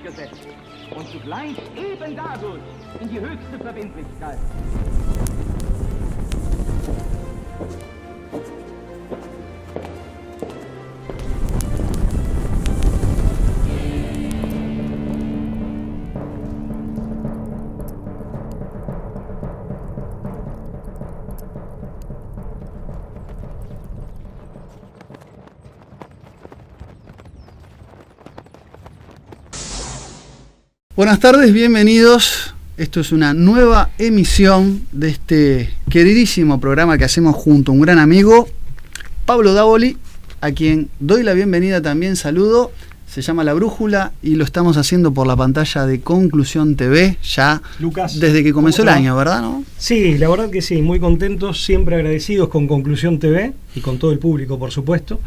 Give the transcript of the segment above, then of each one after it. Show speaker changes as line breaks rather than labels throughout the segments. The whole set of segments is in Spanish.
durchgesetzt und zugleich eben dadurch in die höchste Verbindlichkeit.
Buenas tardes, bienvenidos. Esto es una nueva emisión de este queridísimo programa que hacemos junto a un gran amigo, Pablo Davoli, a quien doy la bienvenida también, saludo. Se llama La Brújula y lo estamos haciendo por la pantalla de Conclusión TV, ya
Lucas,
desde que comenzó el año, ¿verdad? ¿No?
Sí, la verdad que sí, muy contentos, siempre agradecidos con Conclusión TV y con todo el público, por supuesto.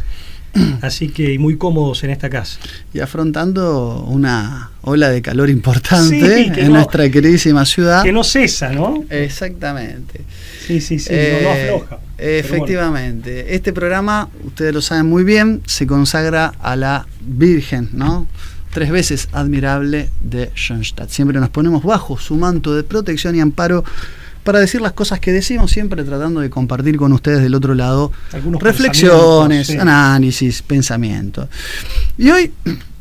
Así que muy cómodos en esta casa.
Y afrontando una ola de calor importante
sí,
en nuestra queridísima ciudad.
Que no cesa, ¿no?
Exactamente.
Sí, no afloja.
Efectivamente. Bueno. Este programa, ustedes lo saben muy bien, se consagra a la Virgen, ¿no? 3 veces admirable de Schoenstatt. Siempre nos ponemos bajo su manto de protección y amparo para decir las cosas que decimos, siempre tratando de compartir con ustedes del otro lado algunos reflexiones, sí, análisis, pensamientos. Y hoy,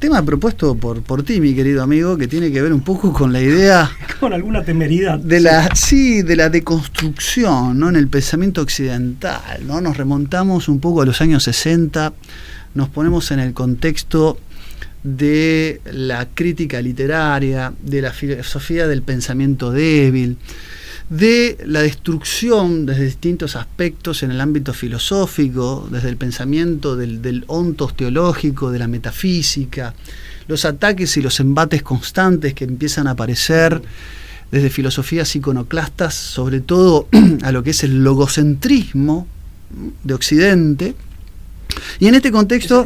tema propuesto por ti, mi querido amigo, que tiene que ver un poco con la idea...
con alguna temeridad.
De la deconstrucción, ¿no? En el pensamiento occidental, ¿no? Nos remontamos un poco a los años 60, nos ponemos en el contexto de la crítica literaria, de la filosofía del pensamiento débil, de la destrucción desde distintos aspectos en el ámbito filosófico, desde el pensamiento del ontos teológico, de la metafísica, los ataques y los embates constantes que empiezan a aparecer desde filosofías iconoclastas, sobre todo a lo que es el logocentrismo de Occidente. Y en este contexto...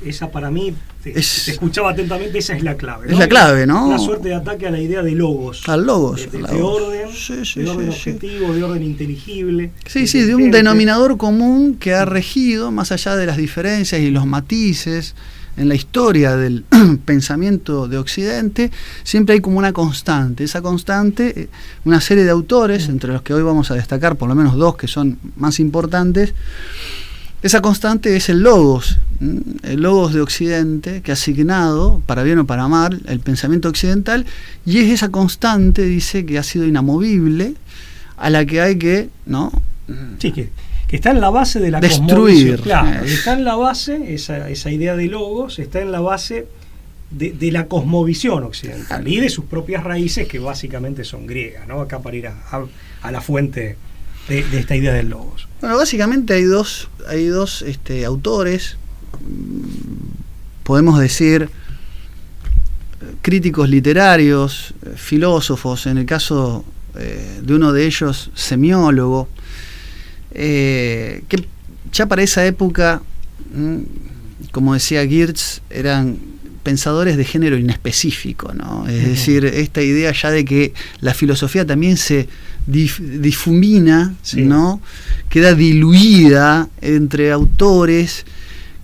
Esa para mí... Te escuchaba atentamente, esa es la clave, ¿no?
Es la clave, ¿no?
Una suerte de ataque a la idea de logos.
Al logos.
De orden, de orden objetivo, de orden inteligible.
Sí, de un denominador común que ha regido, más allá de las diferencias y los matices, en la historia del pensamiento de Occidente, siempre hay como una constante. Esa constante, una serie de autores, entre los que hoy vamos a destacar por lo menos 2 que son más importantes. Esa constante es el logos de Occidente, que ha asignado, para bien o para mal, el pensamiento occidental, y es esa constante, dice, que ha sido inamovible, a la que hay que, ¿no?
Sí, que está en la base de la
destruir.
Claro, está en la base, esa idea de logos, está en la base de la cosmovisión occidental y de sus propias raíces, que básicamente son griegas, ¿no? Acá para ir a la fuente de esta idea del logos.
Bueno, básicamente hay dos autores, podemos decir críticos literarios, filósofos, en el caso de uno de ellos semiólogo, que ya para esa época, como decía Geertz, eran pensadores de género inespecífico, ¿no? Es decir, esta idea ya de que la filosofía también se difumina, ¿no? Queda diluida entre autores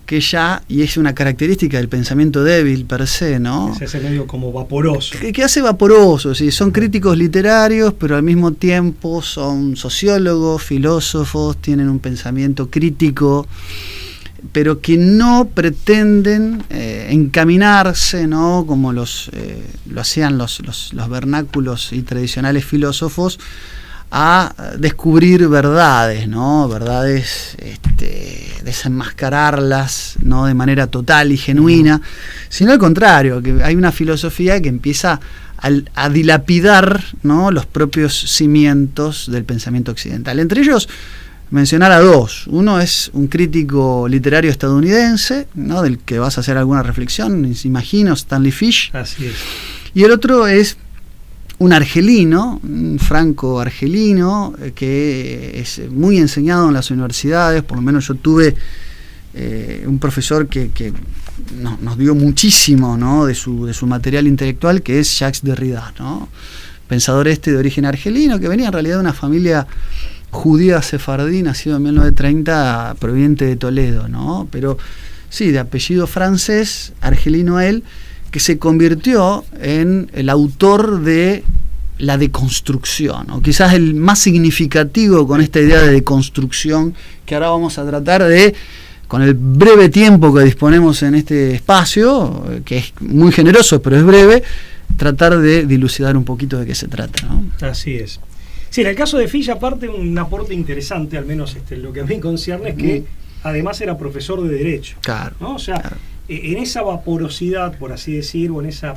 que ya, y es una característica del pensamiento débil per se, ¿no?
Que se hace medio como vaporoso.
Que hace vaporoso, sí. Son críticos literarios, pero al mismo tiempo son sociólogos, filósofos, tienen un pensamiento crítico, pero que no pretenden encaminarse, ¿no? Como lo hacían los vernáculos y tradicionales filósofos, a descubrir verdades, ¿no? Verdades, desenmascararlas, ¿no? De manera total y genuina, sino al contrario, que hay una filosofía que empieza a dilapidar, ¿no? Los propios cimientos del pensamiento occidental. Entre ellos, mencionar a 2. Uno es un crítico literario estadounidense, ¿no? Del que vas a hacer alguna reflexión, imagino, Stanley Fish.
Así es.
Y el otro es un argelino, un franco-argelino, que es muy enseñado en las universidades. Por lo menos yo tuve un profesor que nos dio muchísimo, ¿no? de su material intelectual, que es Jacques Derrida, ¿no? Pensador de origen argelino, que venía en realidad de una familia judía sefardí, nacido en 1930, proveniente de Toledo, ¿no? Pero sí, de apellido francés, argelino él, que se convirtió en el autor de la deconstrucción, o quizás el más significativo con esta idea de deconstrucción que ahora vamos a tratar de, con el breve tiempo que disponemos en este espacio, que es muy generoso pero es breve, tratar de dilucidar un poquito de qué se trata, ¿no?
Así es. Sí, en el caso de Fichte, aparte, un aporte interesante, al menos lo que a mí concierne, es que además era profesor de Derecho.
Claro.
¿No? O sea,
claro.
En esa vaporosidad, por así decir, o en esa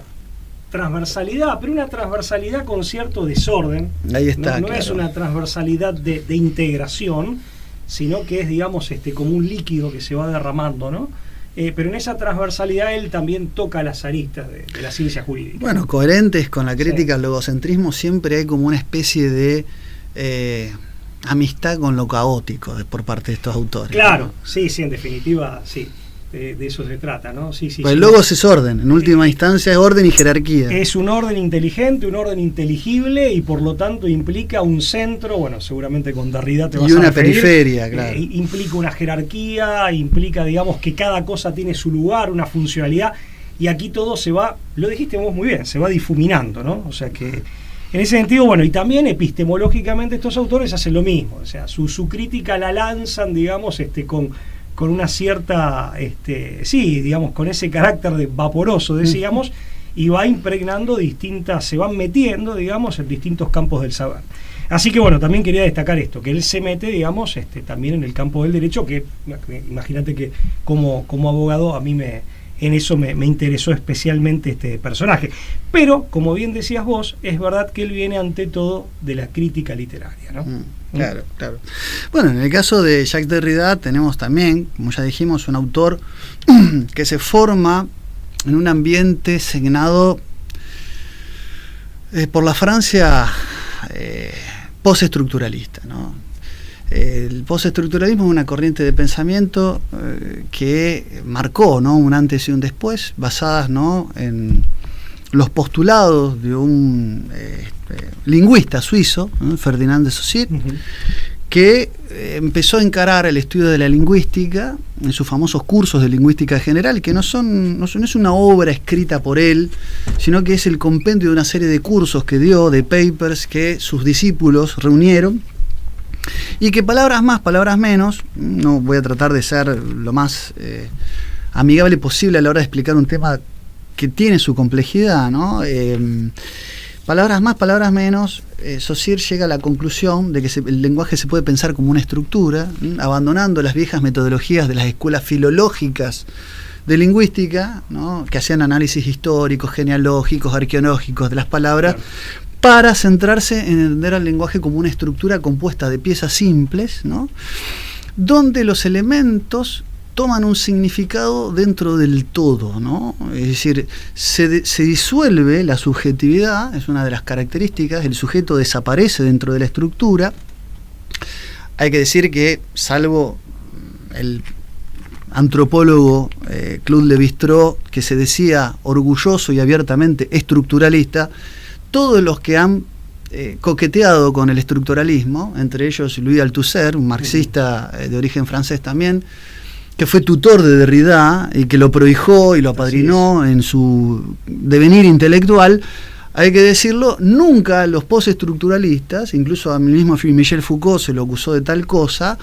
transversalidad, pero una transversalidad con cierto desorden.
Ahí está.
No
claro.
es una transversalidad de integración, sino que es, digamos, como un líquido que se va derramando, ¿no? Pero en esa transversalidad él también toca las aristas de la ciencia jurídica.
Bueno, coherentes con la crítica al logocentrismo, siempre hay como una especie de amistad con lo caótico por parte de estos autores.
Claro,
¿no?
sí, en definitiva, sí. De eso se trata, ¿no? Sí.
Pues el logos es orden, en última instancia es orden y jerarquía.
Es un orden inteligente, un orden inteligible, y por lo tanto implica un centro, bueno, seguramente con Derrida te vas a
una
referir,
periferia, claro.
Implica una jerarquía, implica, digamos, que cada cosa tiene su lugar, una funcionalidad, y aquí todo se va, lo dijiste vos muy bien, se va difuminando, ¿no? O sea que, en ese sentido, bueno, y también epistemológicamente estos autores hacen lo mismo, o sea, su crítica la lanzan, digamos, con una cierta, sí, digamos, con ese carácter de vaporoso, decíamos, y va impregnando se van metiendo, digamos, en distintos campos del saber. Así que, bueno, también quería destacar esto, que él se mete, digamos, también en el campo del derecho, que imagínate que como abogado a mí en eso me interesó especialmente este personaje. Pero, como bien decías vos, es verdad que él viene ante todo de la crítica literaria, ¿no?
Claro. Bueno, en el caso de Jacques Derrida tenemos también, como ya dijimos, un autor que se forma en un ambiente signado por la Francia postestructuralista, ¿no? El postestructuralismo es una corriente de pensamiento que marcó, ¿no?, un antes y un después, basadas, ¿no?, en los postulados de un lingüista suizo, ¿no?, Ferdinand de Saussure, que empezó a encarar el estudio de la lingüística en sus famosos cursos de lingüística general, que no es una obra escrita por él, sino que es el compendio de una serie de cursos que dio, de papers que sus discípulos reunieron, y que palabras más, palabras menos, no voy a tratar de ser lo más amigable posible a la hora de explicar un tema que tiene su complejidad, ¿no? Palabras más, palabras menos, Saussure llega a la conclusión de que el lenguaje se puede pensar como una estructura, abandonando las viejas metodologías de las escuelas filológicas de lingüística, ¿no?, que hacían análisis históricos, genealógicos, arqueológicos de las palabras, claro, para centrarse en entender al lenguaje como una estructura compuesta de piezas simples, ¿no?, donde los elementos toman un significado dentro del todo, ¿no? Es decir, se disuelve la subjetividad, es una de las características, el sujeto desaparece dentro de la estructura. Hay que decir que, salvo el antropólogo Claude Lévi-Strauss, que se decía orgulloso y abiertamente estructuralista, todos los que han coqueteado con el estructuralismo, entre ellos Louis Althusser, un marxista de origen francés también, que fue tutor de Derrida y que lo prohijó y lo apadrinó en su devenir intelectual, hay que decirlo, nunca los postestructuralistas, incluso a mí mismo Michel Foucault se lo acusó de tal cosa,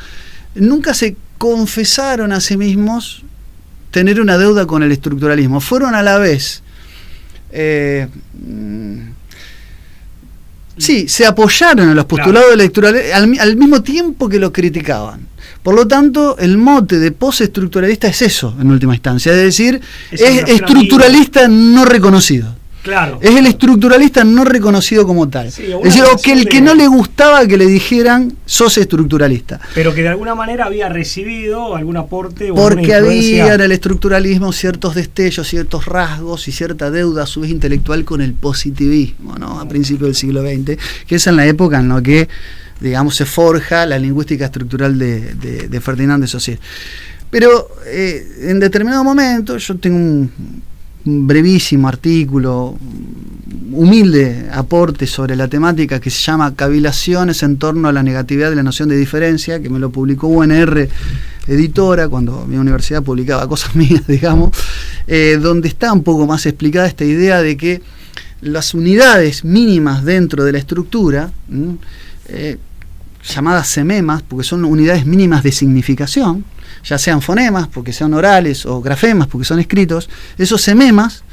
nunca se confesaron a sí mismos tener una deuda con el estructuralismo. Fueron a la vez se apoyaron en los postulados electorales al mismo tiempo que lo criticaban. Por lo tanto, el mote de postestructuralista es eso, en última instancia, es decir, es estructuralista no reconocido.
Claro.
Es el estructuralista no reconocido como tal. Sí, es decir, o que el que no le gustaba que le dijeran sos estructuralista.
Pero que de alguna manera había recibido algún aporte o
porque había en el estructuralismo ciertos destellos, ciertos rasgos y cierta deuda a su vez intelectual con el positivismo, ¿no?, a principios del siglo XX, que es en la época en la que, digamos, se forja la lingüística estructural de Ferdinand de Saussure. Pero en determinado momento, yo tengo un brevísimo artículo, humilde aporte sobre la temática que se llama Cavilaciones en torno a la negatividad de la noción de diferencia, que me lo publicó UNR editora, cuando mi universidad publicaba cosas mías, digamos, donde está un poco más explicada esta idea de que las unidades mínimas dentro de la estructura, llamadas sememas, porque son unidades mínimas de significación, ya sean fonemas, porque sean orales, o grafemas, porque son escritos, esos sememas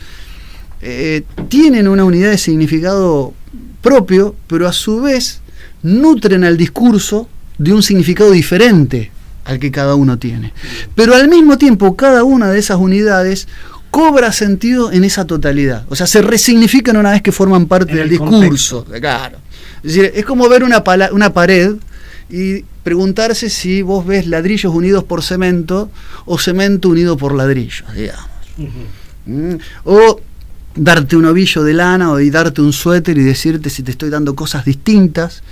tienen una unidad de significado propio, pero a su vez nutren al discurso de un significado diferente al que cada uno tiene. Pero al mismo tiempo, cada una de esas unidades cobra sentido en esa totalidad. O sea, se resignifican una vez que forman parte del discurso. Claro. Es decir, es como ver una pared y preguntarse si vos ves ladrillos unidos por cemento o cemento unido por ladrillos, digamos. O darte un ovillo de lana y darte un suéter y decirte si te estoy dando cosas distintas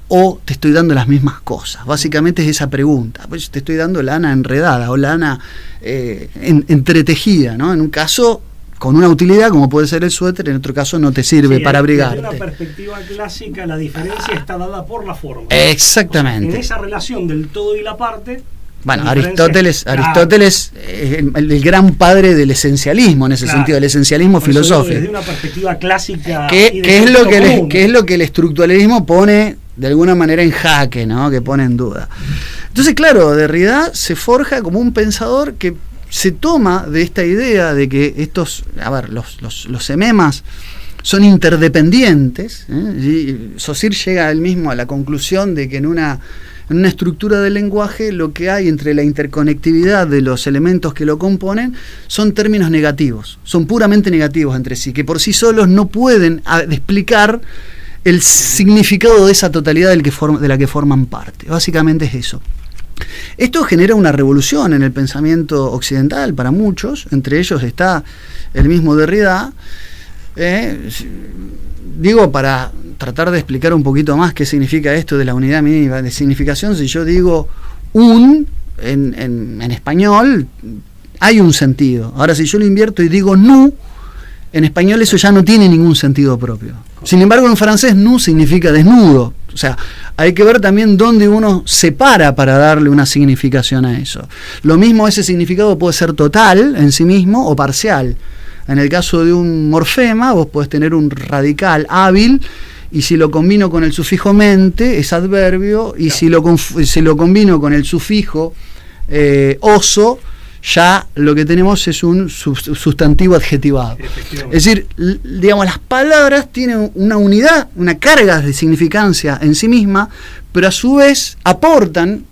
o te estoy dando las mismas cosas. Básicamente es esa pregunta. Pues te estoy dando lana enredada o lana entretejida, ¿no? En un caso con una utilidad como puede ser el suéter, en otro caso no te sirve para abrigarte.
Desde una perspectiva clásica la diferencia está dada por la forma.
Exactamente.
O sea, en esa relación del todo y la parte.
Bueno, Aristóteles el gran padre del esencialismo, en ese sentido, del esencialismo filosófico.
Desde una perspectiva clásica.
¿Qué es lo que el estructuralismo pone de alguna manera en jaque, ¿no? Que pone en duda? Entonces, claro, Derrida se forja como un pensador que se toma de esta idea de que los sememas son interdependientes, y Saussure llega él mismo a la conclusión de que en una estructura del lenguaje lo que hay entre la interconectividad de los elementos que lo componen son términos negativos, son puramente negativos entre sí, que por sí solos no pueden explicar el significado de esa totalidad de la que forman parte. Básicamente es eso. Esto genera una revolución en el pensamiento occidental para muchos, entre ellos está el mismo Derrida. Digo, para tratar de explicar un poquito más qué significa esto de la unidad mínima de significación, si yo digo en español, hay un sentido. Ahora, si yo lo invierto y digo nu, en español eso ya no tiene ningún sentido propio. Sin embargo, en francés nu significa desnudo. O sea, hay que ver también dónde uno se para para darle una significación a eso. Lo mismo, ese significado puede ser total en sí mismo o parcial. En el caso de un morfema, vos podés tener un radical hábil, y si lo combino con el sufijo mente, es adverbio, y si lo combino con el sufijo oso, ya lo que tenemos es un sustantivo adjetivado. Es decir, digamos, las palabras tienen una unidad, una carga de significancia en sí misma, pero a su vez aportan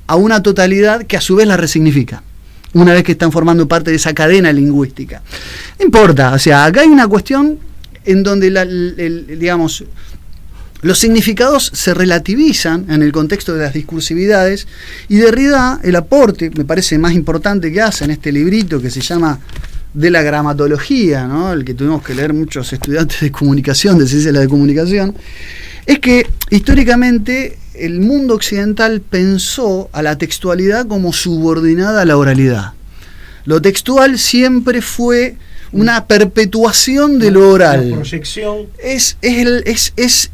a una totalidad que a su vez la resignifica, una vez que están formando parte de esa cadena lingüística. No importa, o sea, acá hay una cuestión en donde digamos, los significados se relativizan en el contexto de las discursividades, y Derrida, el aporte, me parece más importante que hace en este librito que se llama De la gramatología, ¿no? El que tuvimos que leer muchos estudiantes de comunicación, de ciencia de la comunicación, es que históricamente el mundo occidental pensó a la textualidad como subordinada a la oralidad. Lo textual siempre fue una perpetuación de lo oral.
La proyección.
Es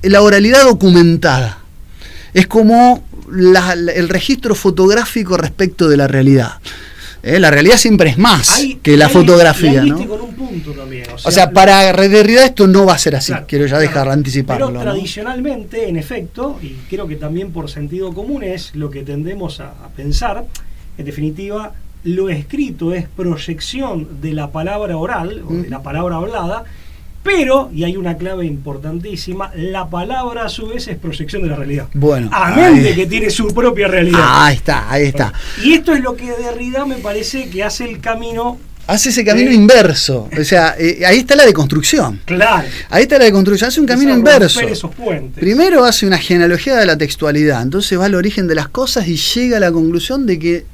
la oralidad documentada. Es como el registro fotográfico respecto de la realidad. La realidad siempre es más que la fotografía, ¿no?
Con un punto también,
o sea, para Derrida esto no va a ser así, claro, quiero ya dejar anticiparlo.
Pero tradicionalmente, en efecto, y creo que también por sentido común es lo que tendemos a pensar, en definitiva, lo escrito es proyección de la palabra oral, o de la palabra hablada, pero, y hay una clave importantísima, la palabra a su vez es proyección de la realidad. Bueno, amén de que tiene su propia realidad.
Ahí está.
Y esto es lo que Derrida me parece que hace el camino.
Hace ese camino inverso. O sea, ahí está la deconstrucción.
Claro.
Ahí está la deconstrucción. Hace un camino inverso.
Esos puentes.
Primero hace una genealogía de la textualidad. Entonces va al origen de las cosas y llega a la conclusión de que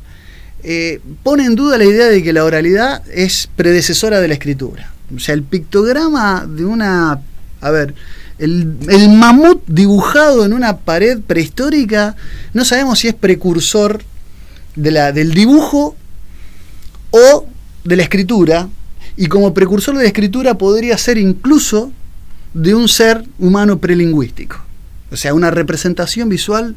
pone en duda la idea de que la oralidad es predecesora de la escritura. O sea, el pictograma de una... el mamut dibujado en una pared prehistórica, no sabemos si es precursor del dibujo o de la escritura, y como precursor de la escritura podría ser incluso de un ser humano prelingüístico. O sea, una representación visual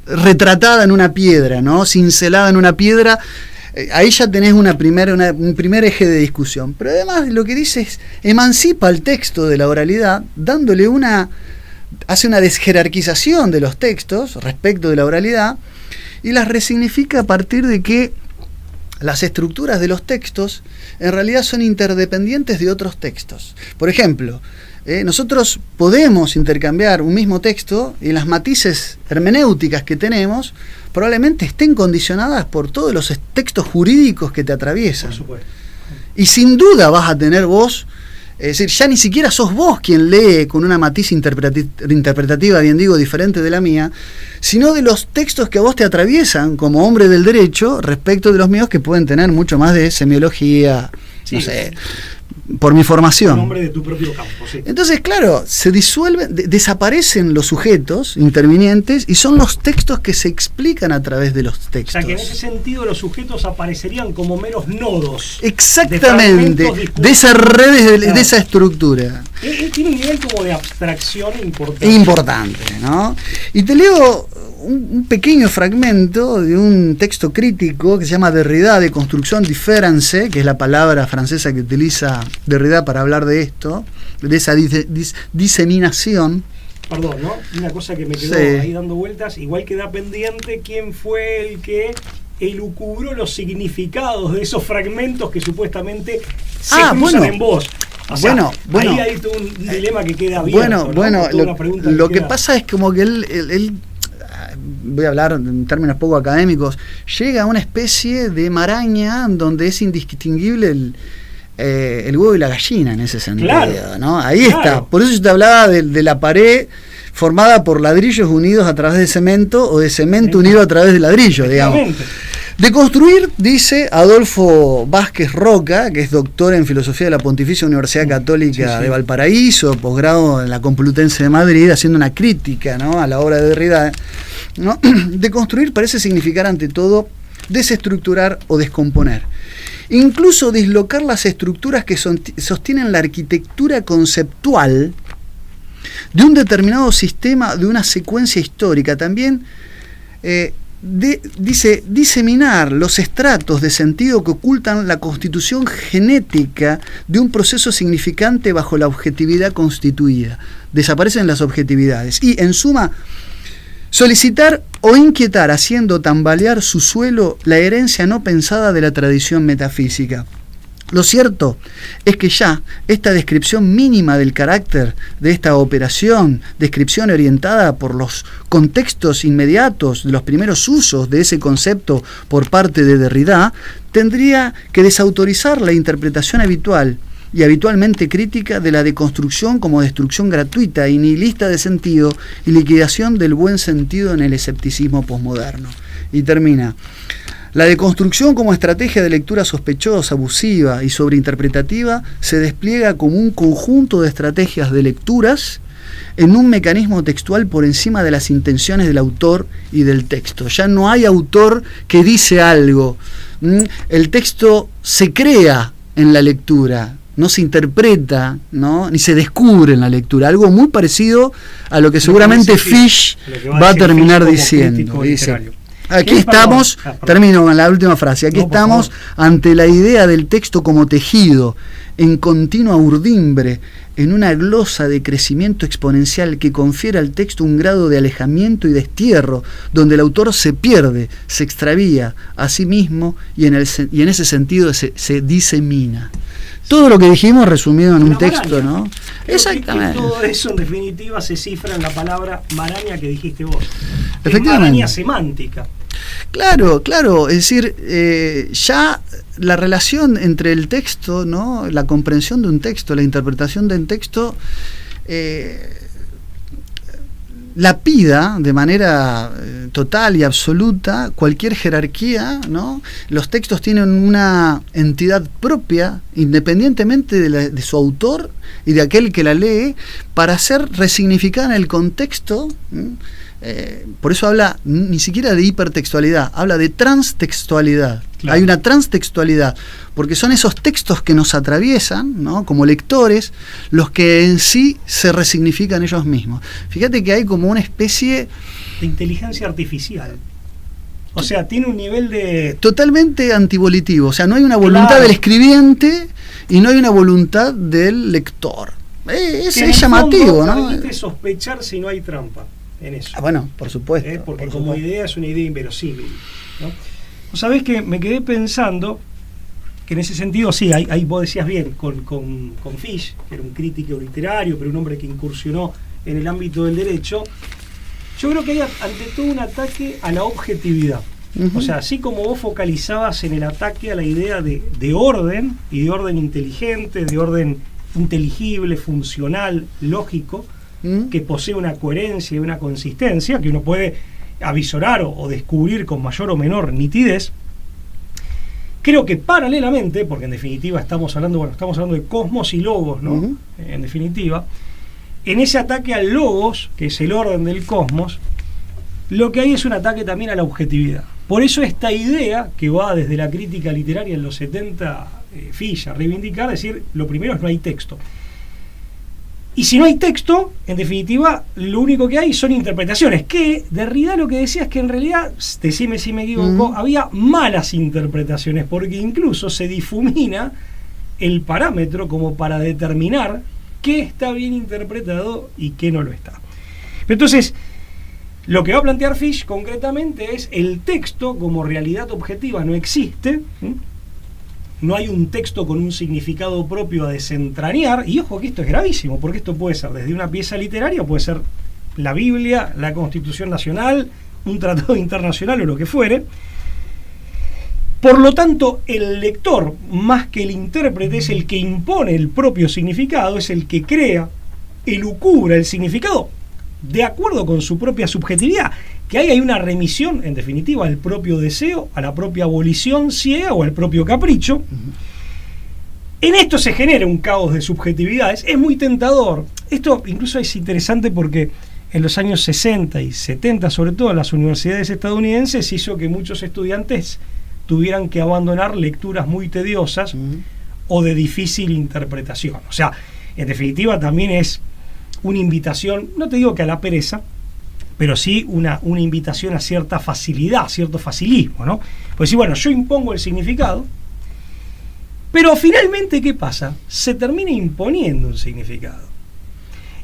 retratada en una piedra, ¿no? Cincelada en una piedra. Ahí ya tenés un primer eje de discusión. Pero además lo que dice es, emancipa el texto de la oralidad, dándole hace una desjerarquización de los textos respecto de la oralidad y las resignifica a partir de que las estructuras de los textos en realidad son interdependientes de otros textos. Por ejemplo, nosotros podemos intercambiar un mismo texto y las matices hermenéuticas que tenemos probablemente estén condicionadas por todos los textos jurídicos que te atraviesan.
Por supuesto.
Y sin duda vas a tener vos, es decir, ya ni siquiera sos vos quien lee con una matiz interpretativa, bien digo, diferente de la mía, sino de los textos que a vos te atraviesan como hombre del derecho respecto de los míos, que pueden tener mucho más de semiología,
sí,
no sé, por mi formación.
Un hombre de tu propio campo, sí.
Entonces, claro, se disuelven, desaparecen los sujetos intervinientes y son los textos que se explican a través de los textos.
O sea que en ese sentido los sujetos aparecerían como meros nodos.
Exactamente, de esa red, de esa estructura.
Tiene un nivel como de abstracción importante.
Importante, ¿no? Y te leo un pequeño fragmento de un texto crítico que se llama Derrida, de construcción différence, que es la palabra francesa que utiliza Derrida para hablar de esto, de esa diseminación.
Perdón, ¿no? Una cosa que me quedó ahí dando vueltas, igual queda pendiente quién fue el que elucubró los significados de esos fragmentos que supuestamente se cruzan en vos. O sea,
bueno,
ahí hay todo un dilema que queda abierto.
Bueno, lo que pasa es como que él voy a hablar en términos poco académicos, llega a una especie de maraña donde es indistinguible el huevo y la gallina en ese sentido, claro, ¿no? Ahí está. Por eso yo te hablaba de la pared formada por ladrillos unidos a través de cemento o de cemento unido a través de ladrillo, digamos. De construir, dice Adolfo Vázquez Roca, que es doctor en Filosofía de la Pontificia Universidad Católica de Valparaíso, posgrado en la Complutense de Madrid, haciendo una crítica, ¿no?, a la obra de Derrida, ¿no? De construir parece significar ante todo desestructurar o descomponer. Incluso dislocar las estructuras que sostienen la arquitectura conceptual de un determinado sistema, de una secuencia histórica. También dice diseminar los estratos de sentido que ocultan la constitución genética de un proceso significante bajo la objetividad constituida. Desaparecen las objetividades y, en suma, solicitar o inquietar, haciendo tambalear su suelo, la herencia no pensada de la tradición metafísica. Lo cierto es que ya esta descripción mínima del carácter de esta operación, descripción orientada por los contextos inmediatos de los primeros usos de ese concepto por parte de Derrida, tendría que desautorizar la interpretación habitual y habitualmente crítica de la deconstrucción como destrucción gratuita y nihilista de sentido y liquidación del buen sentido en el escepticismo posmoderno. Y termina. La deconstrucción como estrategia de lectura sospechosa, abusiva y sobreinterpretativa se despliega como un conjunto de estrategias de lecturas en un mecanismo textual por encima de las intenciones del autor y del texto. Ya no hay autor que dice algo. El texto se crea en la lectura, no se interpreta, ¿no?, ni se descubre en la lectura. Algo muy parecido a lo que seguramente Fish va a terminar diciendo. Dice, aquí estamos, termino con la última frase, aquí estamos ante la idea del texto como tejido, en continua urdimbre, en una glosa de crecimiento exponencial que confiere al texto un grado de alejamiento y destierro, donde el autor se pierde, se extravía a sí mismo y en ese sentido se disemina. Todo lo que dijimos resumido en un texto, ¿no?
Exactamente. Todo eso en definitiva se cifra en la palabra maraña que dijiste vos.
Efectivamente.
Maraña semántica.
Claro, es decir, ya la relación entre el texto, ¿no?, la comprensión de un texto, la interpretación de un texto, lapida de manera total y absoluta cualquier jerarquía, ¿no? Los textos tienen una entidad propia, independientemente de su autor y de aquel que la lee, para ser resignificada en el contexto. Por eso habla ni siquiera de hipertextualidad, habla de transtextualidad.
Claro.
Hay una transtextualidad, porque son esos textos que nos atraviesan, ¿no?, como lectores, los que en sí se resignifican ellos mismos. Fíjate que hay como una especie
de inteligencia artificial. O sea, tiene un nivel de...
totalmente antivolitivo, o sea, no hay una voluntad
Claro.
del escribiente y no hay una voluntad del lector. Es
que en el
llamativo,
fondo
¿no?
permite sospechar si no hay trampa en eso.
Ah, bueno, por supuesto.
Porque
por
como
supuesto.
idea es una idea inverosímil, ¿no? ¿Vos sabés que me quedé pensando que en ese sentido, sí, ahí vos decías bien, con Fish, que era un crítico literario, pero un hombre que incursionó en el ámbito del derecho, yo creo que hay ante todo un ataque a la objetividad.
Ujú.
O sea, así como vos focalizabas en el ataque a la idea de orden, y de orden inteligente, de orden inteligible, funcional, lógico,
¿Mm?
que posee una coherencia y una consistencia, que uno puede avisorar o descubrir con mayor o menor nitidez. Creo que paralelamente, porque en definitiva estamos hablando de cosmos y logos, ¿no?
Ujú.
En definitiva, en ese ataque al logos, que es el orden del cosmos, lo que hay es un ataque también a la objetividad. Por eso esta idea que va desde la crítica literaria en los 70, Fish, a reivindicar, decir, lo primero es no hay texto. Y si no hay texto, en definitiva, lo único que hay son interpretaciones, que Derrida lo que decía es que en realidad, decime si me equivoco, había malas interpretaciones, porque incluso se difumina el parámetro como para determinar qué está bien interpretado y qué no lo está. Pero entonces, lo que va a plantear Fish concretamente es el texto como realidad objetiva no existe, ¿sí? No hay un texto con un significado propio a desentrañar, y ojo que esto es gravísimo, porque esto puede ser desde una pieza literaria, puede ser la Biblia, la Constitución Nacional, un tratado internacional o lo que fuere. Por lo tanto, el lector, más que el intérprete, es el que impone el propio significado, es el que crea, elucubra el significado de acuerdo con su propia subjetividad, que ahí hay una remisión, en definitiva, al propio deseo, a la propia abolición ciega o al propio capricho. En esto se genera un caos de subjetividades, es muy tentador. Esto incluso es interesante porque en los años 60 y 70, sobre todo en las universidades estadounidenses, hizo que muchos estudiantes tuvieran que abandonar lecturas muy tediosas o de difícil interpretación. O sea, en definitiva también es una invitación, no te digo que a la pereza, pero sí una invitación a cierta facilidad, cierto facilismo, ¿no? Pues sí, bueno, yo impongo el significado, pero finalmente, ¿qué pasa? Se termina imponiendo un significado.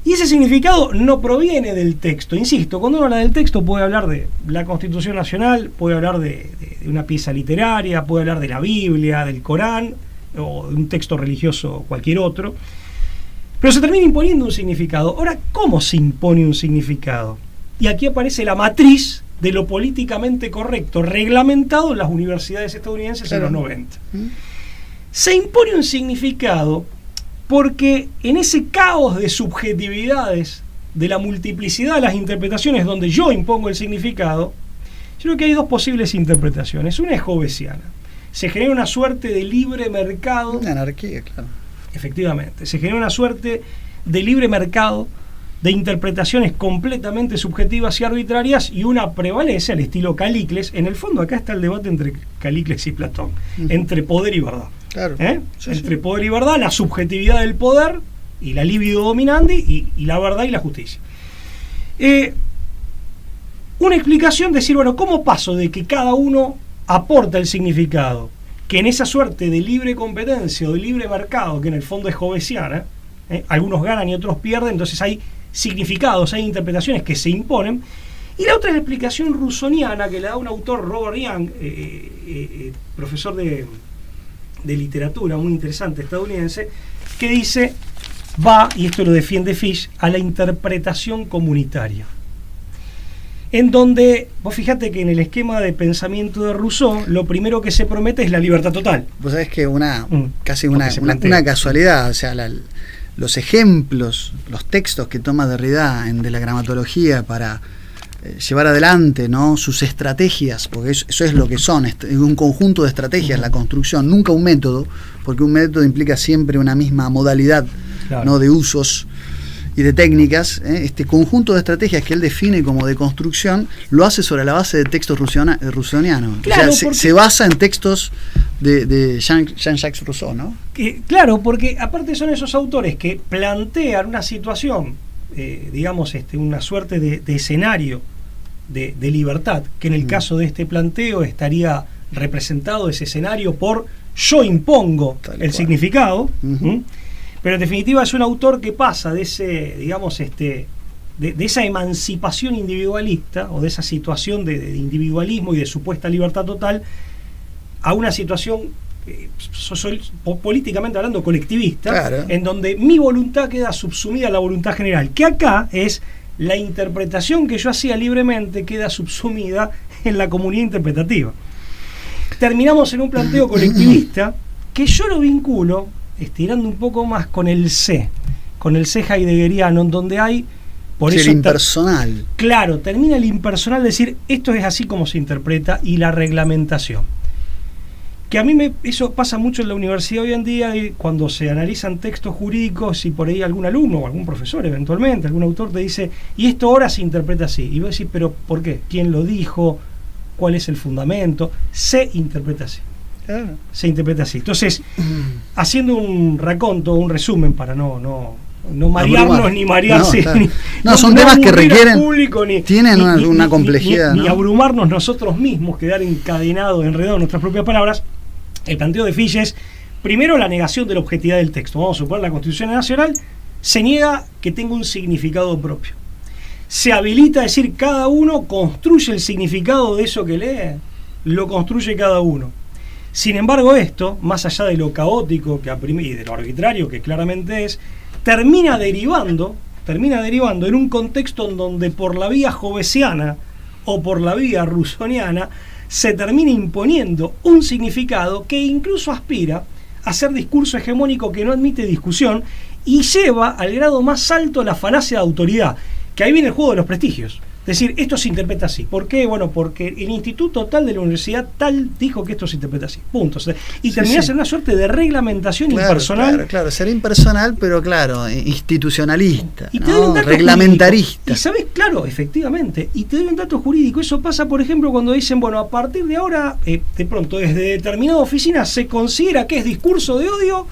Y ese significado no proviene del texto. Insisto, cuando uno habla del texto puede hablar de la Constitución Nacional, puede hablar de una pieza literaria, puede hablar de la Biblia, del Corán, o de un texto religioso cualquier otro. Pero se termina imponiendo un significado. Ahora, ¿cómo se impone un significado? Y aquí aparece la matriz de lo políticamente correcto, reglamentado en las universidades estadounidenses en los 90. Se impone un significado porque en ese caos de subjetividades, de la multiplicidad de las interpretaciones donde yo impongo el significado, yo creo que hay dos posibles interpretaciones. Una es hobbesiana. Se genera una suerte de libre mercado.
Una anarquía, claro.
Efectivamente, se genera una suerte de libre mercado de interpretaciones completamente subjetivas y arbitrarias, y una prevalece al estilo Calicles. En el fondo acá está el debate entre Calicles y Platón, entre poder y verdad.
Claro. Sí,
Entre poder y verdad, la subjetividad del poder y la libido dominandi, y la verdad y la justicia. Una explicación, decir, bueno, ¿cómo paso de que cada uno aporta el significado? Que en esa suerte de libre competencia o de libre mercado, que en el fondo es hobbesiana, algunos ganan y otros pierden, entonces hay significados, hay interpretaciones que se imponen. Y la otra es la explicación rusoniana que le da un autor, Robert Young, profesor de literatura muy interesante estadounidense, que dice, y esto lo defiende Fish, a la interpretación comunitaria. En donde, vos fíjate que en el esquema de pensamiento de Rousseau, lo primero que se promete es la libertad total.
Vos sabés que casi
Lo
una
que se plantea.
una casualidad, o sea, los ejemplos, los textos que toma Derrida de la gramatología para llevar adelante, ¿no?, sus estrategias, porque eso es lo que son, es un conjunto de estrategias, la construcción, nunca un método, porque un método implica siempre una misma modalidad,
Claro.
¿no?, de usos. y de técnicas, este conjunto de estrategias que él define como de construcción, lo hace sobre la base de textos rusonianos.
Claro,
o sea, se basa en textos de Jean-Jacques Rousseau, ¿no?
Claro, porque aparte son esos autores que plantean una situación, digamos, una suerte de escenario de libertad, que en el caso de este planteo estaría representado ese escenario por yo impongo el significado, pero en definitiva es un autor que pasa de ese, digamos, de esa emancipación individualista o de esa situación de individualismo y de supuesta libertad total a una situación políticamente hablando colectivista, claro, en donde mi voluntad queda subsumida a la voluntad general, que acá es la interpretación que yo hacía libremente queda subsumida en la comunidad interpretativa. Terminamos en un planteo colectivista que yo lo vinculo, estirando un poco más, con el C heideggeriano, en donde hay, por eso,
el impersonal.
Claro, termina el impersonal, decir, esto es así como se interpreta, y la reglamentación. Que a mí eso pasa mucho en la universidad hoy en día, cuando se analizan textos jurídicos y por ahí algún alumno o algún profesor eventualmente, algún autor te dice, y esto ahora se interpreta así. Y vos decís, pero ¿por qué? ¿Quién lo dijo? ¿Cuál es el fundamento? Se interpreta así. Claro. Se interpreta así. Entonces, haciendo un raconto, un resumen para no marearnos ni marearse.
No, claro. Son temas que requieren,
público,
tienen una complejidad.
Ni abrumarnos nosotros mismos, quedar encadenados, enredados en nuestras propias palabras. El planteo de Fichte es, primero, la negación de la objetividad del texto. Vamos a suponer, la Constitución Nacional se niega que tenga un significado propio. Se habilita a decir, cada uno construye el significado de eso que lee, lo construye cada uno. Sin embargo, esto, más allá de lo caótico y de lo arbitrario que claramente es, termina derivando en un contexto en donde por la vía hobbesiana o por la vía rusoniana se termina imponiendo un significado que incluso aspira a ser discurso hegemónico que no admite discusión y lleva al grado más alto la falacia de autoridad, que ahí viene el juego de los prestigios. Es decir, esto se interpreta así. ¿Por qué? Bueno, porque el instituto tal de la universidad tal dijo que esto se interpreta así. Punto. Y terminás en una suerte de reglamentación impersonal.
Claro, ser impersonal, pero claro, institucionalista,
y te doy un dato
reglamentarista.
Jurídico. Y sabes, claro, efectivamente. Y te doy un dato jurídico. Eso pasa, por ejemplo, cuando dicen, bueno, a partir de ahora, de pronto, desde determinada oficina se considera que es discurso de odio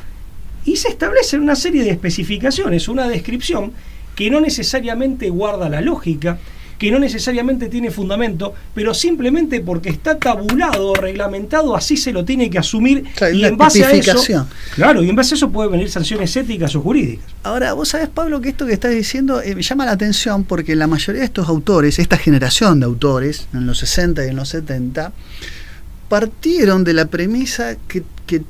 y se establecen una serie de especificaciones, una descripción que no necesariamente guarda la lógica, que no necesariamente tiene fundamento, pero simplemente porque está tabulado o reglamentado, así se lo tiene que asumir, claro, y en base a eso, claro, y en base a eso pueden venir sanciones éticas o jurídicas.
Ahora, vos sabés, Pablo, que esto que estás diciendo me llama la atención porque la mayoría de estos autores, esta generación de autores, en los 60 y en los 70, partieron de la premisa que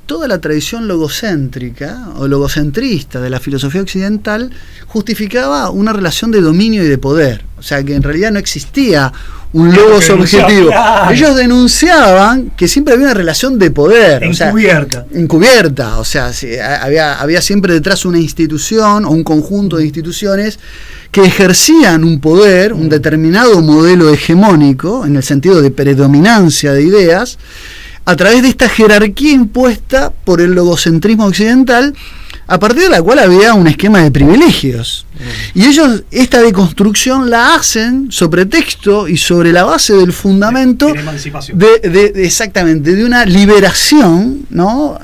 toda la tradición logocéntrica o logocentrista de la filosofía occidental justificaba una relación de dominio y de poder. O sea, que en realidad no existía un logos objetivo. Claro. Ellos denunciaban que siempre había una relación de poder. Encubierta. O sea, había siempre detrás una institución o un conjunto de instituciones que ejercían un poder, un determinado modelo hegemónico, en el sentido de predominancia de ideas, a través de esta jerarquía impuesta por el logocentrismo occidental, a partir de la cual había un esquema de privilegios. Y ellos esta deconstrucción la hacen sobre texto y sobre la base del fundamento exactamente, de una liberación, ¿no?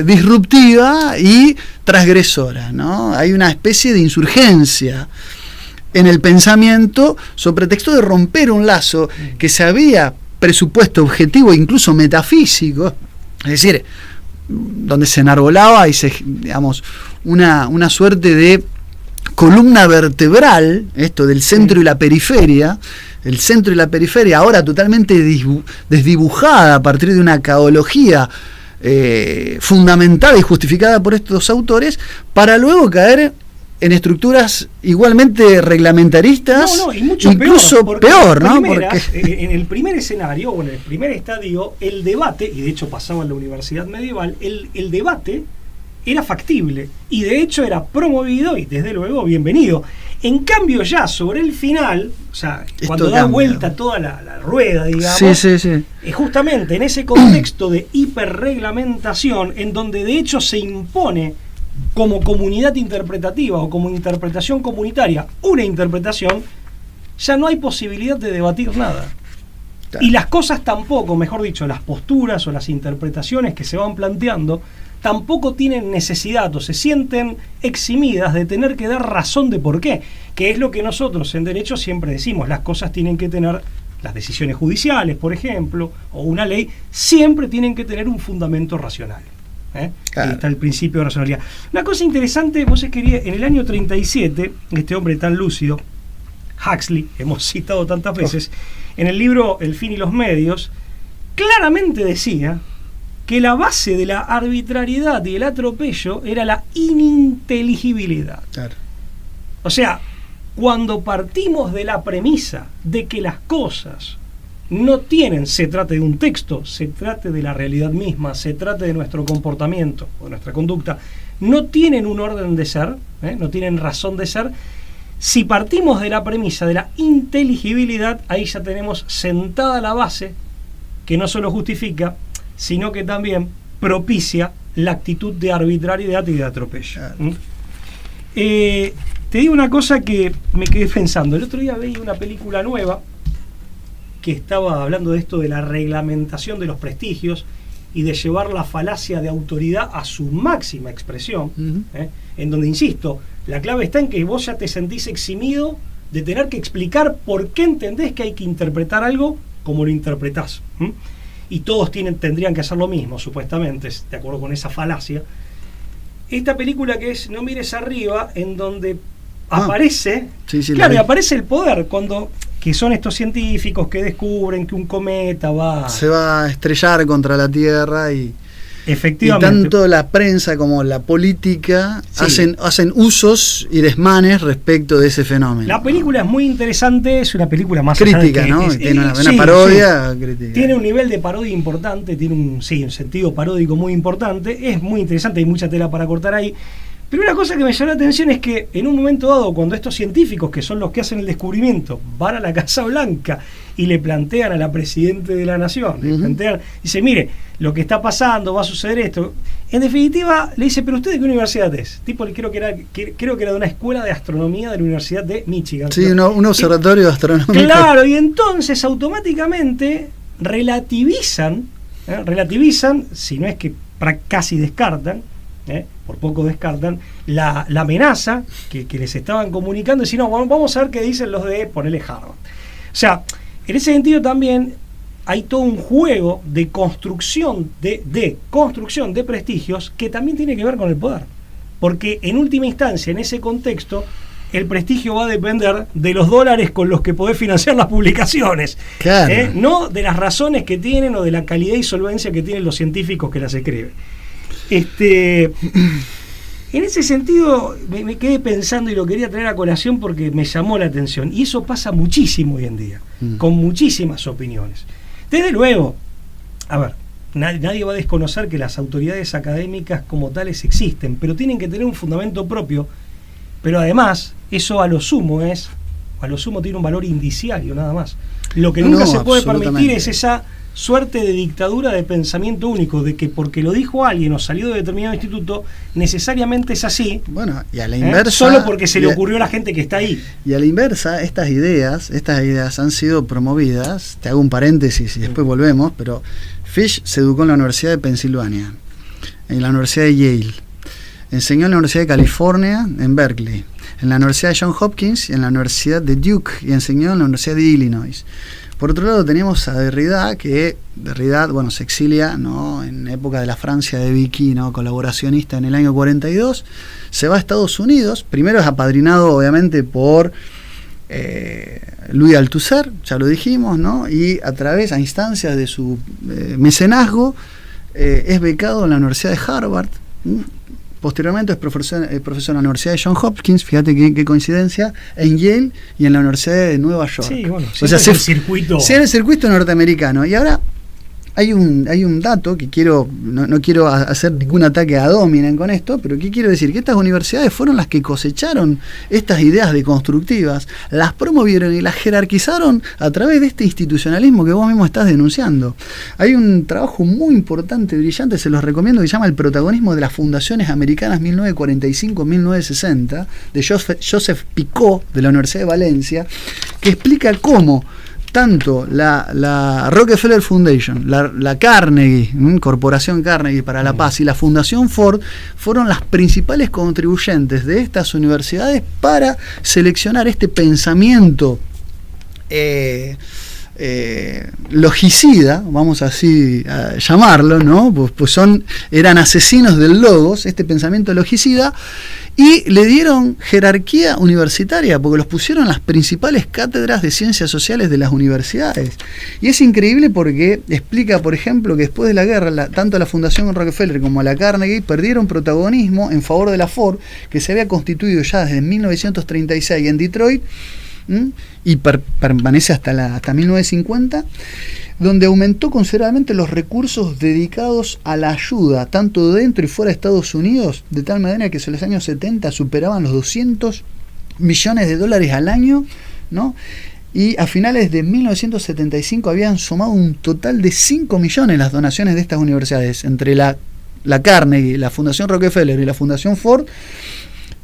Disruptiva y transgresora, ¿no? Hay una especie de insurgencia en el pensamiento sobre texto de romper un lazo que se había presupuesto objetivo e incluso metafísico, es decir, donde se enarbolaba y digamos, una suerte de columna vertebral, esto del centro y la periferia, el centro y la periferia ahora totalmente desdibujada a partir de una caología fundamentada y justificada por estos autores, para luego caer en estructuras igualmente reglamentaristas,
y mucho
incluso peor, ¿no? Porque
en el primer escenario o en el primer estadio, el debate, y de hecho pasaba en la universidad medieval, el debate era factible y de hecho era promovido y desde luego bienvenido. En cambio, ya sobre el final, o sea, esto cuando da vuelta toda la rueda, digamos, es justamente en ese contexto de hiperreglamentación en donde de hecho se impone como comunidad interpretativa o como interpretación comunitaria, una interpretación, ya no hay posibilidad de debatir nada. Claro. Y las cosas tampoco, mejor dicho, las posturas o las interpretaciones que se van planteando, tampoco tienen necesidad o se sienten eximidas de tener que dar razón de por qué, que es lo que nosotros en derecho siempre decimos. Las cosas tienen que tener, las decisiones judiciales, por ejemplo, o una ley, siempre tienen que tener un fundamento racional. Claro. Ahí está el principio de racionalidad. Una cosa interesante, vos es que en el año 37, este hombre tan lúcido, Huxley, hemos citado tantas veces, en el libro El fin y los medios, claramente decía que la base de la arbitrariedad y el atropello era la ininteligibilidad. Claro. O sea, cuando partimos de la premisa de que las cosas no tienen, se trate de un texto, se trate de la realidad misma, se trate de nuestro comportamiento o de nuestra conducta, no tienen un orden de ser, no tienen razón de ser. Si partimos de la premisa de la inteligibilidad, ahí ya tenemos sentada la base que no solo justifica, sino que también propicia la actitud de arbitrariedad y de atropello. Claro. Te digo una cosa que me quedé pensando. El otro día veía una película nueva que estaba hablando de esto de la reglamentación de los prestigios y de llevar la falacia de autoridad a su máxima expresión, en donde, insisto, la clave está en que vos ya te sentís eximido de tener que explicar por qué entendés que hay que interpretar algo como lo interpretás. Y todos tendrían que hacer lo mismo, supuestamente, de acuerdo con esa falacia. Esta película que es No mires arriba, en donde aparece, claro, y aparece el poder, que son estos científicos que descubren que un cometa se va a estrellar contra la Tierra y efectivamente. Y tanto la prensa como la política hacen usos y desmanes respecto de ese fenómeno. La película es muy interesante, es una película más crítica, allá de que tiene una parodia crítica. Tiene un nivel de parodia importante, tiene un sentido paródico muy importante, es muy interesante, hay mucha tela para cortar ahí. Pero una cosa que me llamó la atención es que en un momento dado, cuando estos científicos, que son los que hacen el descubrimiento, van a la Casa Blanca y le plantean a la Presidente de la Nación, dice, mire, lo que está pasando, va a suceder esto. En definitiva, le dice, ¿pero usted de qué universidad es? Tipo, creo que era de una escuela de astronomía de la Universidad de Michigan. Sí, un observatorio astronómico. Claro, y entonces automáticamente relativizan, si no es que casi descartan, por poco descartan la amenaza que les estaban comunicando, y si no, vamos a ver qué dicen los de ponerle Harvard. O sea, en ese sentido también hay todo un juego de construcción de prestigios que también tiene que ver con el poder, porque en última instancia, en ese contexto, el prestigio va a depender de los dólares con los que podés financiar las publicaciones, claro. No de las razones que tienen o de la calidad y solvencia que tienen los científicos que las escriben. En ese sentido me quedé pensando y lo quería traer a colación porque me llamó la atención, y eso pasa muchísimo hoy en día, con muchísimas opiniones. Desde luego, a ver, nadie va a desconocer que las autoridades académicas como tales existen, pero tienen que tener un fundamento propio, pero además eso a lo sumo tiene un valor indiciario nada más. Lo que nunca se puede permitir es esa suerte de dictadura de pensamiento único, de que porque lo dijo alguien o salió de determinado instituto, necesariamente es así. Bueno, y a la inversa, solo porque se le ocurrió a la gente que está ahí. Y a la inversa, estas ideas han sido promovidas, te hago un paréntesis y después volvemos, pero Fish se educó en la Universidad de Pensilvania, en la Universidad de Yale, enseñó en la Universidad de California, en Berkeley, en la Universidad de Johns Hopkins y en la Universidad de Duke, y enseñó en la Universidad de Illinois. Por otro lado teníamos a Derrida, que Derrida, se exilia, ¿no?, en época de la Francia de Vichy, ¿no?, colaboracionista en el año 42, se va a Estados Unidos, primero es apadrinado obviamente por Louis Althusser, ya lo dijimos, ¿no?, y a instancias de su mecenazgo, es becado en la Universidad de Harvard. Posteriormente es profesor en la Universidad de Johns Hopkins, fíjate qué coincidencia, en Yale y en la Universidad de Nueva York. Sí, bueno, o sea, en el circuito norteamericano. Y ahora
hay un dato que no quiero hacer ningún ataque a Dominen con esto, pero ¿qué quiero decir? Que estas universidades fueron las que cosecharon estas ideas deconstructivas, las promovieron y las jerarquizaron a través de este institucionalismo que vos mismo estás denunciando. Hay un trabajo muy importante, brillante, se los recomiendo, que se llama El protagonismo de las fundaciones americanas 1945-1960, de Joseph Picot, de la Universidad de Valencia, que explica cómo tanto la Rockefeller Foundation, la Carnegie, Corporación Carnegie para la Paz, y la Fundación Ford fueron las principales contribuyentes de estas universidades para seleccionar este pensamiento logicida, vamos así a llamarlo, ¿no? Pues eran asesinos del logos, este pensamiento logicida, y le dieron jerarquía universitaria, porque los pusieron en las principales cátedras de ciencias sociales de las universidades. Y es increíble porque explica, por ejemplo, que después de la guerra, tanto la Fundación Rockefeller como la Carnegie perdieron protagonismo en favor de la Ford, que se había constituido ya desde 1936 en Detroit, y permanece hasta 1950, donde aumentó considerablemente los recursos dedicados a la ayuda, tanto dentro y fuera de Estados Unidos, de tal manera que en los años 70 superaban los $200 millones al año, ¿no? Y a finales de 1975 habían sumado un total de 5 millones las donaciones de estas universidades, entre la Carnegie, la Fundación Rockefeller y la Fundación Ford,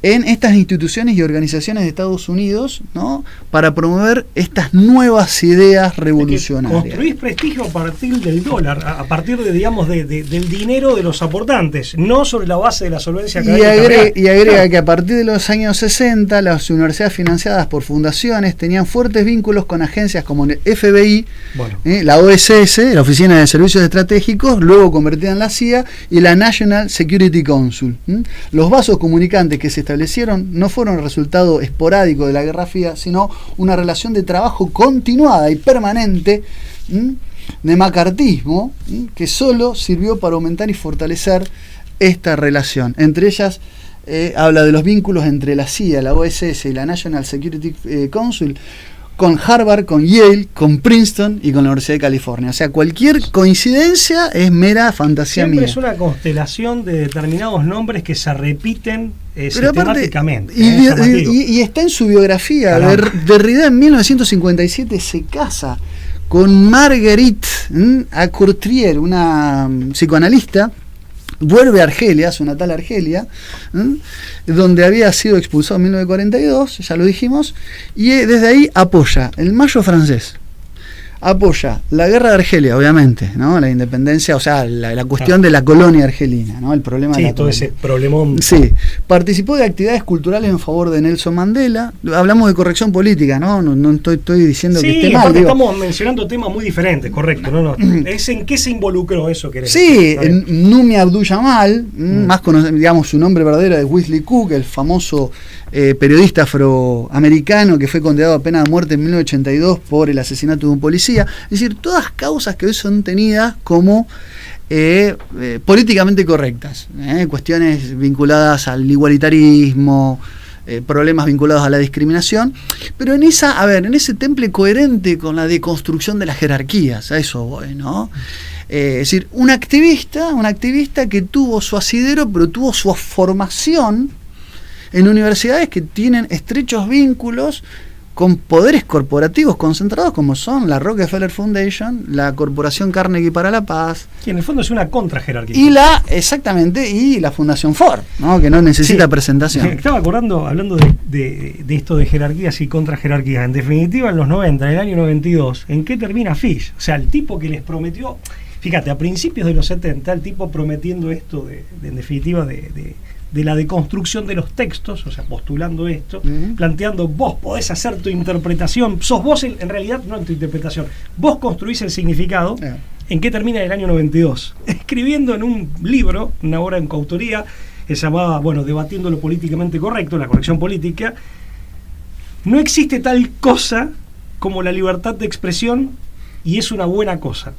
en estas instituciones y organizaciones de Estados Unidos, ¿no? Para promover estas nuevas ideas revolucionarias.
Construís prestigio a partir del dólar, a partir de, digamos, del dinero de los aportantes, no sobre la base de la solvencia académica.
Y agrega que a partir de los años 60, las universidades financiadas por fundaciones tenían fuertes vínculos con agencias como el FBI, la OSS, la Oficina de Servicios Estratégicos, luego convertida en la CIA, y la National Security Council. Los vasos comunicantes que se establecieron no fueron el resultado esporádico de la Guerra Fría, sino una relación de trabajo continuada y permanente de macartismo, que solo sirvió para aumentar y fortalecer esta relación. Entre ellas habla de los vínculos entre la CIA, la OSS y la National Security Council, con Harvard, con Yale, con Princeton y con la Universidad de California. O sea, cualquier coincidencia es mera fantasía
Siempre
mía.
Es una constelación de determinados nombres que se repiten sistemáticamente.
Y está en su biografía. Derrida en 1957 se casa con Marguerite Acourtrier, una psicoanalista. Vuelve a Argelia, su natal Argelia, donde había sido expulsado en 1942, ya lo dijimos, y desde ahí apoya el Mayo francés, apoya la guerra de Argelia, obviamente, ¿no? La independencia, o sea, la cuestión de la colonia argelina, ¿no? El problema de la
todo
colonia.
ese problemón.
Sí, participó de actividades culturales en favor de Nelson Mandela. Hablamos de corrección política, ¿no? No estoy diciendo que esté mal.
Estamos mencionando temas muy diferentes, correcto. No. Es en qué se involucró eso, querés
decir. Sí, Numi Abdul Jamal, más conocido, digamos, su nombre verdadero es Wesley Cook, el famoso periodista afroamericano que fue condenado a pena de muerte en 1982 por el asesinato de un policía. Es decir, todas causas que hoy son tenidas como políticamente correctas, cuestiones vinculadas al igualitarismo, problemas vinculados a la discriminación, pero en ese temple coherente con la deconstrucción de las jerarquías, a eso voy, ¿no? Es decir, un activista que tuvo su asidero, pero tuvo su formación en universidades que tienen estrechos vínculos con poderes corporativos concentrados como son la Rockefeller Foundation, la Corporación Carnegie para la Paz,
que en el fondo es una contrajerarquía,
y la Fundación Ford, ¿no? Que no necesita presentación.
Estaba acordando, hablando de esto de jerarquías y contrajerarquías, en definitiva en los 90, en el año 92, ¿en qué termina Fish? O sea, el tipo que les prometió, fíjate, a principios de los 70, el tipo prometiendo esto en definitiva de la deconstrucción de los textos, o sea, postulando esto, planteando, vos podés hacer tu interpretación, sos vos en realidad, no en tu interpretación, vos construís el significado. ¿En qué termina el año 92? Escribiendo en un libro, una obra en coautoría, que se llamaba, Debatiendo lo políticamente correcto, la corrección política. No existe tal cosa como la libertad de expresión y es una buena cosa.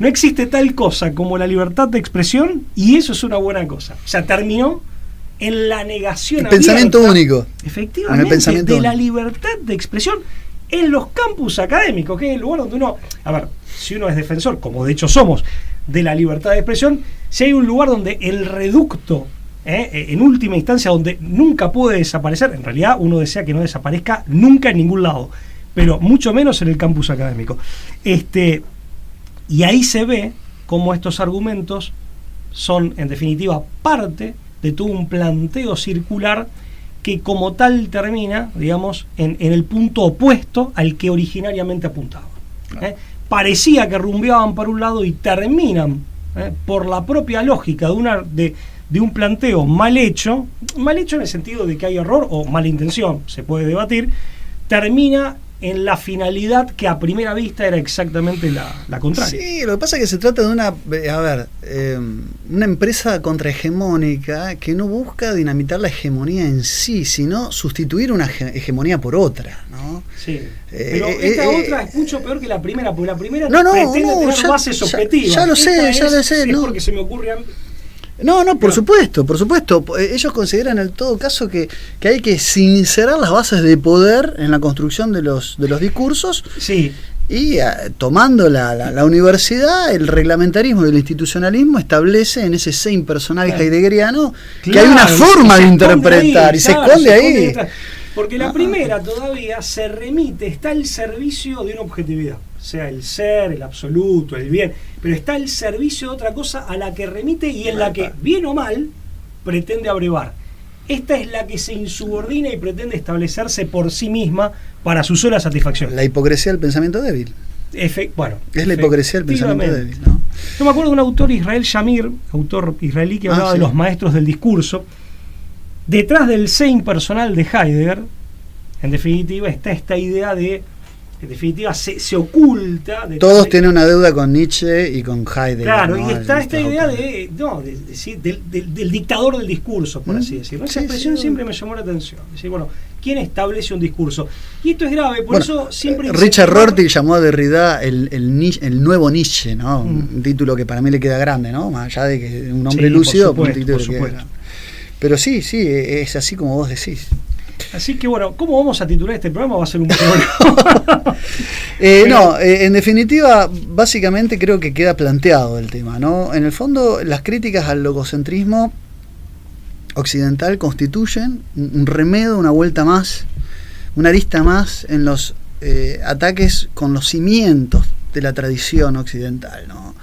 No existe tal cosa como la libertad de expresión y eso es una buena cosa. O sea, terminó en la negación
el pensamiento único.
Efectivamente, de la libertad de expresión en los campus académicos, que es el lugar donde uno, a ver, si uno es defensor, como de hecho somos, de la libertad de expresión, si hay un lugar donde el reducto, en última instancia, donde nunca puede desaparecer, en realidad uno desea que no desaparezca nunca en ningún lado, pero mucho menos en el campus académico. Y ahí se ve cómo estos argumentos son, en definitiva, parte de todo un planteo circular que como tal termina, digamos, en el punto opuesto al que originariamente apuntaba. Parecía que rumbeaban para un lado y terminan, por la propia lógica de un planteo mal hecho en el sentido de que hay error o mala intención, se puede debatir, termina en la finalidad que a primera vista era exactamente la contraria.
Sí, lo que pasa es que se trata de una empresa contrahegemónica que no busca dinamitar la hegemonía en sí, sino sustituir una hegemonía por otra, ¿no?
Sí. Pero esta otra es mucho peor que la primera, porque la primera pretende tener bases objetivas.
Ya lo sé.
Es
no.
porque se me ocurre a mí.
No, por supuesto. Ellos consideran en todo caso que hay que sincerar las bases de poder en la construcción de los discursos.
Sí.
Y tomando la universidad, el reglamentarismo y el institucionalismo establece en ese sein personal heideggeriano que hay una forma de interpretar y se esconde ahí.
Porque la primera todavía se remite, está al servicio de una objetividad, sea el ser, el absoluto, el bien, pero está al servicio de otra cosa a la que remite y en la que, bien o mal, pretende abrevar. Esta es la que se insubordina y pretende establecerse por sí misma para su sola satisfacción.
La hipocresía del pensamiento débil.
Bueno,
es la hipocresía del pensamiento débil, ¿no?
Yo me acuerdo de un autor, Israel Shamir, autor israelí, que hablaba de los maestros del discurso. Detrás del sein personal de Heidegger, en definitiva, está esta idea de, en definitiva, se oculta.
Todos tienen una deuda con Nietzsche y con Heidegger.
Claro, ¿no? Y está esta idea del dictador del discurso, por así decirlo. Esa expresión siempre me llamó la atención. Es decir, bueno, ¿quién establece un discurso? Y esto es grave, por eso siempre...
Richard Rorty llamó a Derrida el nuevo Nietzsche, ¿no? Un título que para mí le queda grande, ¿no? Más allá de que un hombre lúcido,
por
un título
supuesto.
Pero sí, es así como vos decís.
Así que bueno, ¿cómo vamos a titular este programa? Va a ser un programa.
En definitiva, básicamente creo que queda planteado el tema, ¿no? En el fondo, las críticas al logocentrismo occidental constituyen un remedio, una vuelta más, una arista más en los ataques con los cimientos de la tradición occidental, ¿no?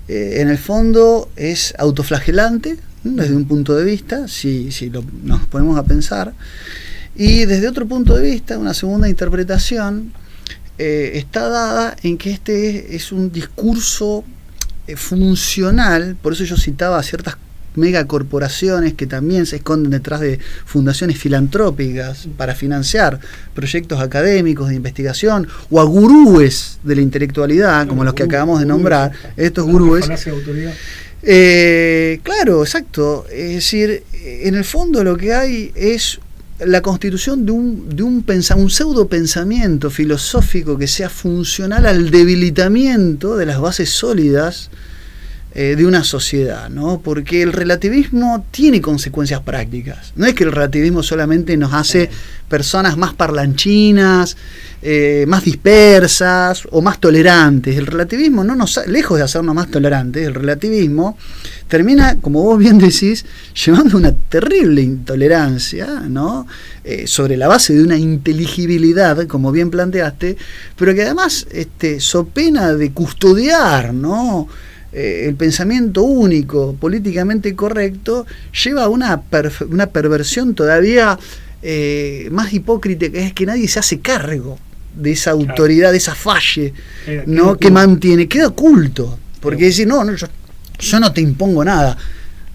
En el fondo es autoflagelante, ¿no? Desde un punto de vista, si nos ponemos a pensar, y desde otro punto de vista, una segunda interpretación está dada en que este es un discurso funcional. Por eso yo citaba a ciertas megacorporaciones que también se esconden detrás de fundaciones filantrópicas para financiar proyectos académicos de investigación, o a gurúes de la intelectualidad, como los que acabamos de nombrar, estos gurúes. Claro, exacto. Es decir, en el fondo lo que hay es la constitución de un pseudo pensamiento filosófico que sea funcional al debilitamiento de las bases sólidas de una sociedad, ¿no? Porque el relativismo tiene consecuencias prácticas. No es que el relativismo solamente nos hace personas más parlanchinas, más dispersas o más tolerantes. El relativismo lejos de hacernos más tolerantes, el relativismo termina, como vos bien decís, llevando una terrible intolerancia, ¿no? Sobre la base de una inteligibilidad, como bien planteaste, pero que además so pena de custodiar, ¿no? El pensamiento único, políticamente correcto, lleva a una perversión todavía más hipócrita, que es que nadie se hace cargo de esa autoridad, de esa falle, ¿no? Que mantiene, queda oculto, porque decir, yo no te impongo nada,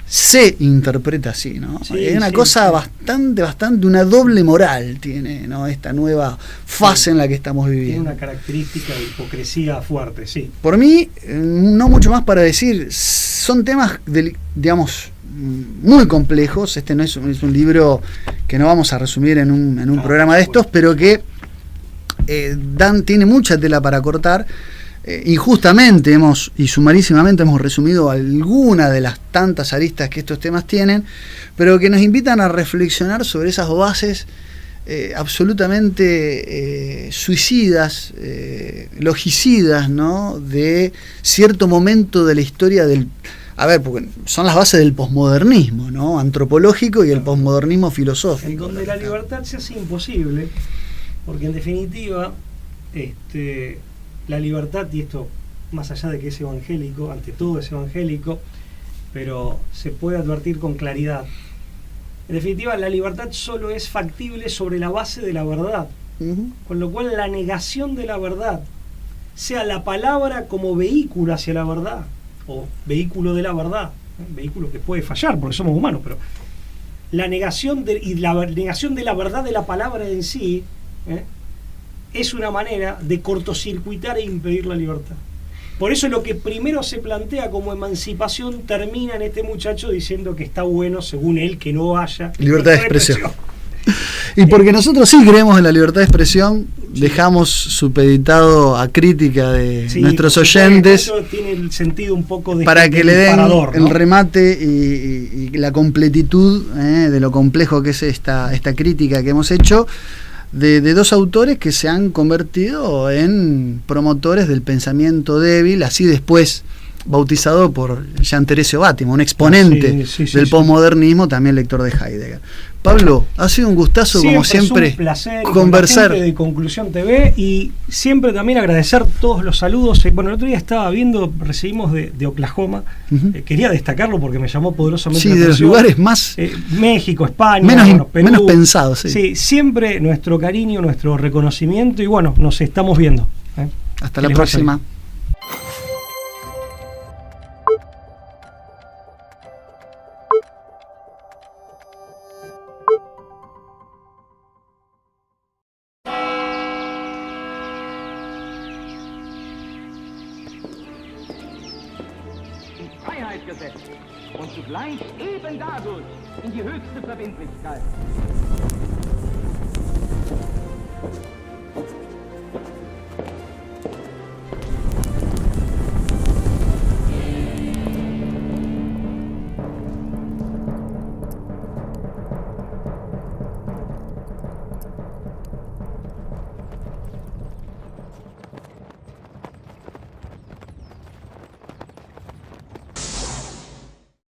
se interpreta así, ¿no? Es una cosa bastante, una doble moral tiene, ¿no? Esta nueva fase en la que estamos viviendo.
Tiene una característica de hipocresía fuerte, sí.
Por mí, no mucho más para decir. Son temas, digamos, muy complejos. Este no es un libro que no vamos a resumir en un programa de estos, pero que tiene mucha tela para cortar. Injustamente y sumarísimamente hemos resumido alguna de las tantas aristas que estos temas tienen, pero que nos invitan a reflexionar sobre esas bases absolutamente suicidas, logicidas, ¿no? De cierto momento de la historia del... A ver, porque son las bases del posmodernismo, ¿no? Antropológico y el posmodernismo filosófico.
En donde la libertad se hace imposible, porque en definitiva, la libertad, y esto más allá de que es evangélico, ante todo es evangélico, pero se puede advertir con claridad. En definitiva, la libertad solo es factible sobre la base de la verdad, con lo cual la negación de la verdad, sea la palabra como vehículo hacia la verdad, o vehículo de la verdad, vehículo que puede fallar porque somos humanos, pero la negación de la verdad de la palabra en sí es una manera de cortocircuitar e impedir la libertad. Por eso lo que primero se plantea como emancipación termina en este muchacho diciendo que está bueno, según él, que no haya
libertad de expresión. Y porque nosotros sí creemos en la libertad de expresión, dejamos supeditado a crítica de nuestros oyentes.
Eso tiene el sentido un poco de
para que le den
parador, ¿no?
el remate y la completitud de lo complejo que es esta crítica que hemos hecho de dos autores que se han convertido en promotores del pensamiento débil, así después bautizado por Jean Teresio Bátimo, un exponente del posmodernismo, también lector de Heidegger. Pablo, ha sido un gustazo, como siempre,
es un placer
conversar.
Con la gente de Conclusión TV, y siempre también agradecer todos los saludos. Bueno, el otro día estaba viendo, recibimos de Oklahoma, quería destacarlo porque me llamó poderosamente la
atención. De los lugares más...
México, España,
Perú, menos pensados.
Sí, siempre nuestro cariño, nuestro reconocimiento, y bueno, nos estamos viendo.
Hasta la próxima.
Und zugleich eben dadurch in die höchste Verbindlichkeit.